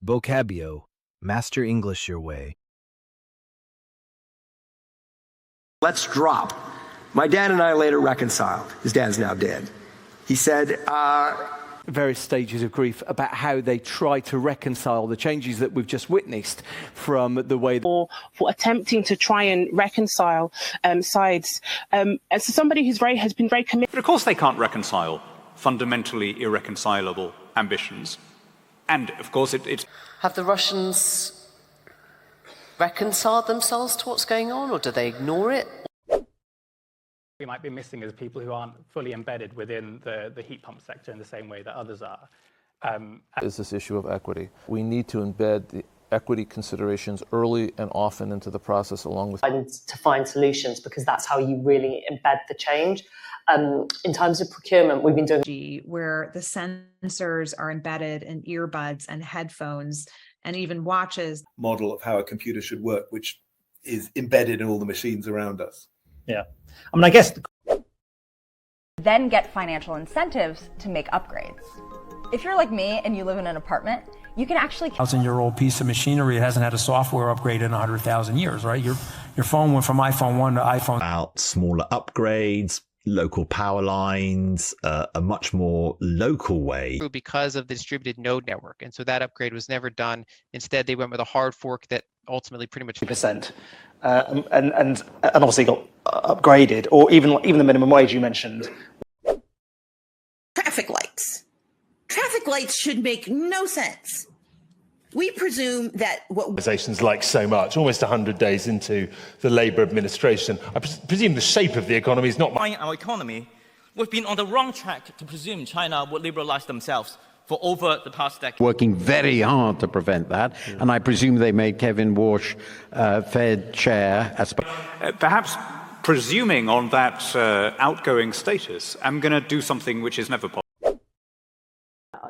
Vocabio. Master English your way. Let's drop. My dad and I later reconciled. His dad's now dead. He said, various stages of grief about how they try to reconcile the changes that we've just witnessed from the way for attempting to try and reconcile sides. As somebody has been very committed. But of course they can't reconcile fundamentally irreconcilable ambitions. And of course it's... Have the Russians reconciled themselves to what's going on, or do they ignore it? We might be missing as people who aren't fully embedded within the heat pump sector in the same way that others are. Is this issue of equity. We need to embed the equity considerations early and often into the process along with... To find solutions, because that's how you really embed the change. In terms of procurement, we've been doing... where the sensors are embedded in earbuds and headphones and even watches. Model of how a computer should work, which is embedded in all the machines around us. Yeah. I mean, I guess... Then get financial incentives to make upgrades. If you're like me and you live in an apartment, you can actually... 1,000-year-old piece of machinery hasn't had a software upgrade in 100,000 years, right? Your phone went from iPhone 1 to iPhone... About smaller upgrades, local power lines, a much more local way. Because of the distributed node network. And so that upgrade was never done. Instead, they went with a hard fork that ultimately pretty much... percent and obviously got upgraded, or even the minimum wage you mentioned. Traffic lights. Traffic lights should make no sense. We presume that what organizations like so much, almost 100 days into the Labour administration, I presume the shape of the economy is not... Our economy, we've been on the wrong track to presume China would liberalize themselves for over the past decade. Working very hard to prevent that, and I presume they made Kevin Walsh Fed chair. Perhaps presuming on that outgoing status, I'm going to do something which is never possible.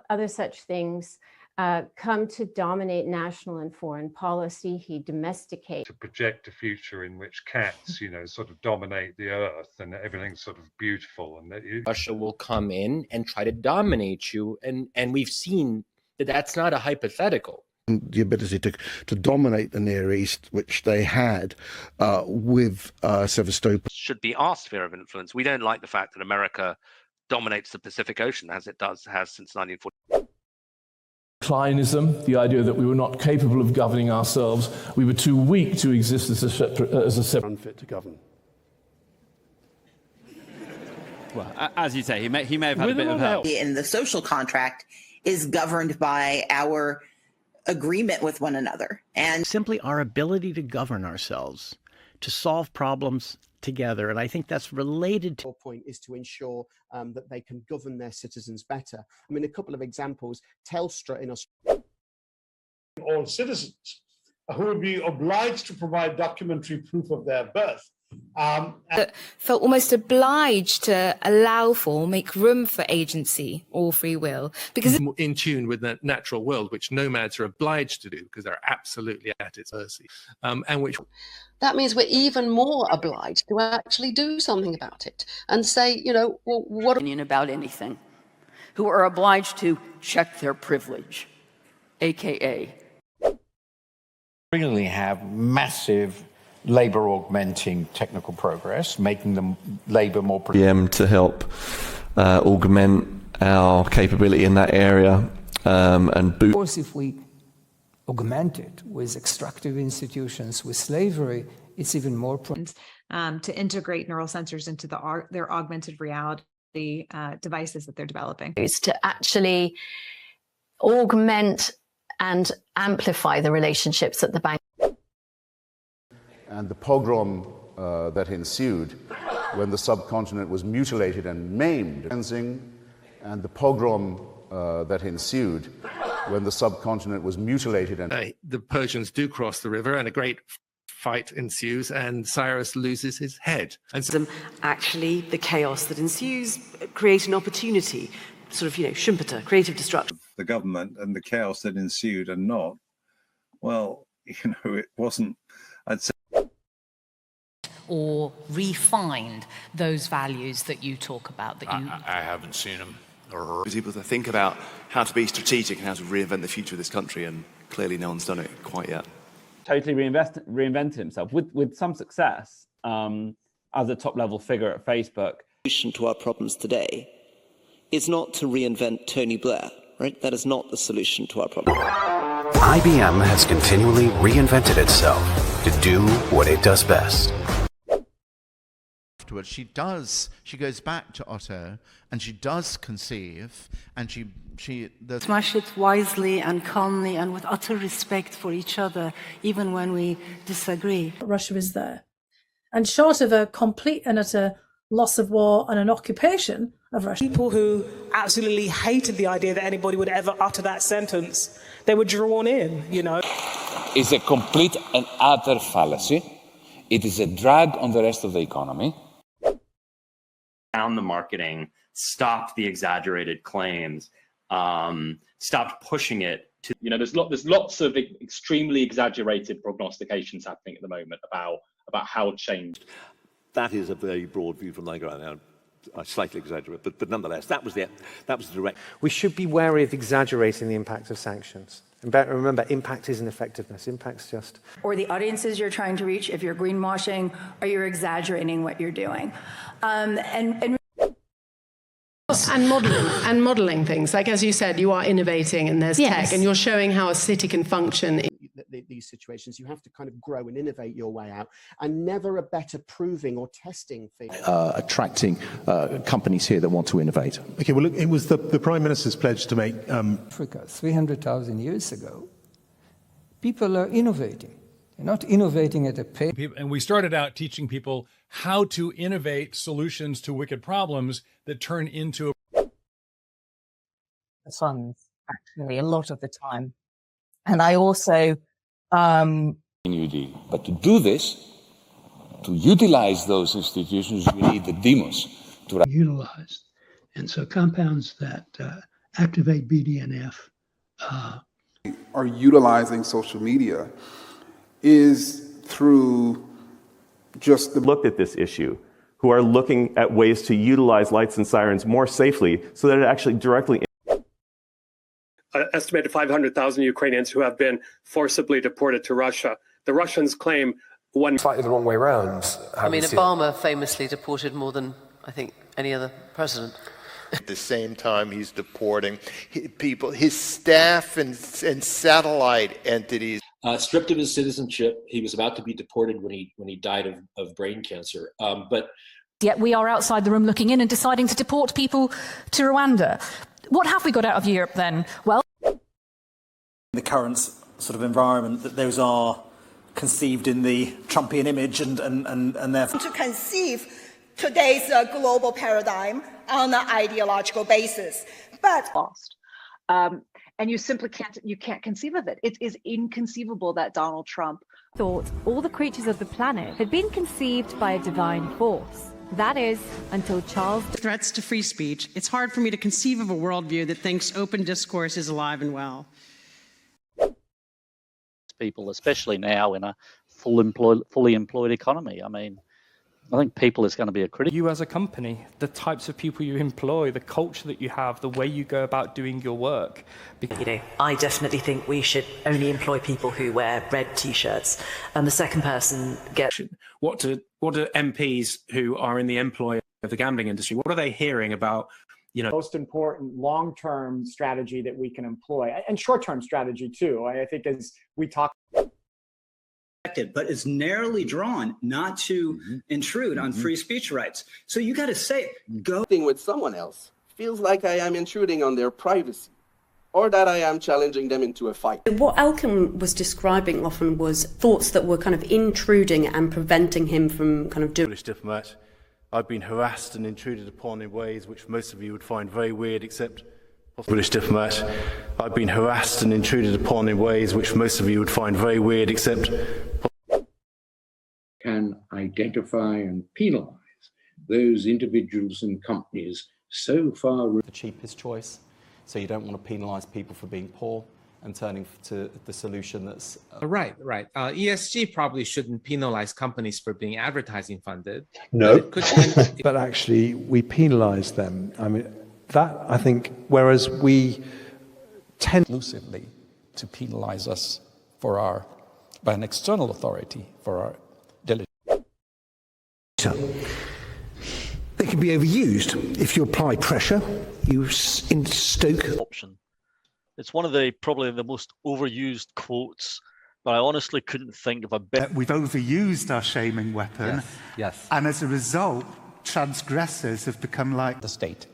Other such things come to dominate national and foreign policy. He domesticates. To project a future in which cats, sort of dominate the earth and everything's sort of beautiful. And that Russia will come in and try to dominate you. And we've seen that that's not a hypothetical. The ability to dominate the Near East, which they had with Sevastopol. Should be our sphere of influence. We don't like the fact that America dominates the Pacific Ocean as it has since 1940. Declinism, the idea that we were not capable of governing ourselves, we were too weak to exist as a separate... Unfit to govern. Well, as you say, he may have had a bit of help. In the social contract is governed by our agreement with one another. And simply our ability to govern ourselves, to solve problems together. And I think that's related to... The point is to ensure that they can govern their citizens better. I mean, a couple of examples. Telstra in Australia. All citizens who would be obliged to provide documentary proof of their birth. Felt almost obliged to allow for, make room for agency or free will, because in tune with the natural world, which nomads are obliged to do because they're absolutely at its mercy, and which That means we're even more obliged to actually do something about it and say, well, what opinion about anything, who are obliged to check their privilege, aka really have massive labour augmenting technical progress, making them labour more productive. To help augment our capability in that area and boost. Of course, if we augment it with extractive institutions, with slavery, it's even more... to integrate neural sensors into their augmented reality devices that they're developing. Is to actually augment and amplify the relationships at the bank. And the pogrom that ensued when the subcontinent was mutilated and maimed, and the pogrom that ensued when the subcontinent was mutilated and... the Persians do cross the river and a great fight ensues and Cyrus loses his head. And so actually, the chaos that ensues create an opportunity, sort of, Schumpeter, creative destruction. The government and the chaos that ensued are not, well, it wasn't, I'd say... or refined those values that you talk about. I haven't seen them. People to think about how to be strategic and how to reinvent the future of this country, and clearly no one's done it quite yet. Totally reinvented himself with some success as a top-level figure at Facebook. The solution to our problems today is not to reinvent Tony Blair, right? That is not the solution to our problem. IBM has continually reinvented itself to do what it does best. Afterwards, she goes back to Otto, and she does conceive, and she smash it wisely and calmly and with utter respect for each other, even when we disagree. Russia is there. And short of a complete and utter loss of war and an occupation of Russia. People who absolutely hated the idea that anybody would ever utter that sentence, they were drawn in, you know. It's a complete and utter fallacy. It is a drag on the rest of the economy. Down the marketing, stopped the exaggerated claims, stopped pushing it to. You know, there's lots of extremely exaggerated prognostications happening at the moment about how change. That is a very broad view from my ground. Now, I slightly exaggerate, but nonetheless, that was the direct. We should be wary of exaggerating the impact of sanctions. And remember, impact isn't effectiveness. Impact's just. Or the audiences you're trying to reach, if you're greenwashing or you're exaggerating what you're doing. And modeling things. Like, as you said, you are innovating and there's tech, and you're showing how a city can function. These situations, you have to kind of grow and innovate your way out, and never a better proving or testing thing. Attracting companies here that want to innovate. Okay, well, look, it was the Prime Minister's pledge to make... Africa, 300,000 years ago, people are innovating. They're not innovating at a pace. And we started out teaching people how to innovate solutions to wicked problems that turn into... The funds, actually, a lot of the time. And I also... But to do this, to utilize those institutions, you need the demos to utilized. And so compounds that activate BDNF are utilizing social media is through just looked at this issue, who are looking at ways to utilize lights and sirens more safely so that it actually directly estimated 500,000 Ukrainians who have been forcibly deported to Russia. The Russians claim one... Slightly the wrong way around. I mean, Obama famously deported more than, I think, any other president. At the same time, he's deporting people, his staff and satellite entities. Stripped of his citizenship. He was about to be deported when he died of brain cancer. But yet we are outside the room looking in and deciding to deport people to Rwanda. What have we got out of Europe then? Well, the current sort of environment, that those are conceived in the Trumpian image and therefore... To conceive today's global paradigm on an ideological basis. But lost. And you simply can't conceive of it. It is inconceivable that Donald Trump thought all the creatures of the planet had been conceived by a divine force. That is, until Charles... Threats to free speech. It's hard for me to conceive of a worldview that thinks open discourse is alive and well. People, especially now in a fully employed economy. I mean, I think people is going to be a critic. You as a company, the types of people you employ, the culture that you have, the way you go about doing your work. You know, I definitely think we should only employ people who wear red T-shirts, and the second person gets... What do MPs who are in the employ of the gambling industry, what are they hearing about, you know? Most important long-term strategy that we can employ, and short-term strategy too. I think as we talk... But it's narrowly drawn not to intrude on free speech rights. So you got to say, go with someone else feels like I am intruding on their privacy, or that I am challenging them into a fight. What Elkin was describing often was thoughts that were kind of intruding and preventing him from kind of doing... British diplomat, I've been harassed and intruded upon in ways which most of you would find very weird, except... British diplomat, I've been harassed and intruded upon in ways which most of you would find very weird, except... Can identify and penalise those individuals and companies so far... The cheapest choice, so you don't want to penalise people for being poor and turning to the solution that's... Right. ESG probably shouldn't penalise companies for being advertising funded. No, but actually we penalise them. I mean, That, I think, whereas we tend exclusively to penalize us for by an external authority for our diligence. They can be overused. If you apply pressure, you stoke option. It's one of probably the most overused quotes, but I honestly couldn't think of a better. We've overused our shaming weapon. Yes. And as a result, transgressors have become like the state.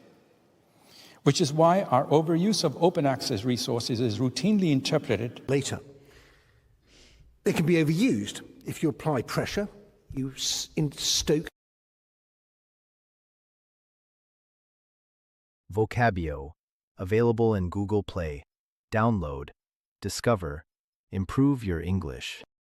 Which is why our overuse of open access resources is routinely interpreted later. They can be overused. If you apply pressure, you stoke. Vocabio, available in Google Play. Download, discover, improve your English.